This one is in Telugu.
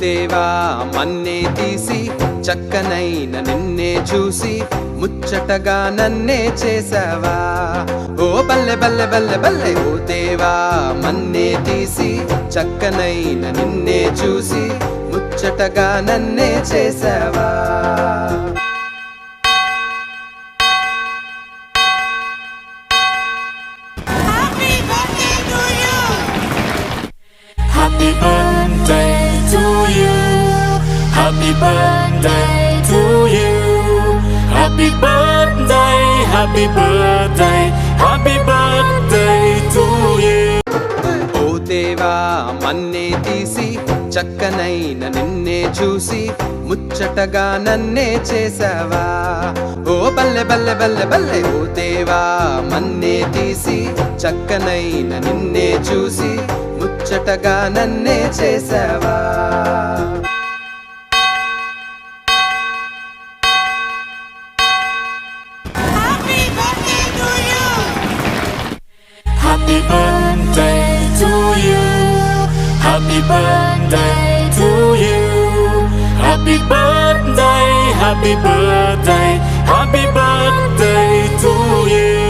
దేవా మన్నే తీసి చక్కనైన నిన్నే చూసి ముచ్చటగా నన్నే చేసావా. ఓ బల్లె బల్లె బల్లె బల్లె ఓ దేవా మన్నే తీసి చక్కనైన నిన్నే చూసి ముచ్చటగా నన్నే చేసావా. Happy birthday to you. Happy birthday to you. Happy birthday, happy birthday, happy birthday to you. ఓ దేవా మన్నే తీసి చక్కనైన నిన్నే చూసి ముచ్చటగా నన్నే చేసావా. ఓ బల్లె బల్లె బల్లె బల్లె ఓ దేవా మన్నే తీసి చక్కనైన నిన్నే చూసి ముచ్చటగా నన్నే చేసావా. Happy birthday to you. Happy birthday to you. Happy birthday, happy birthday,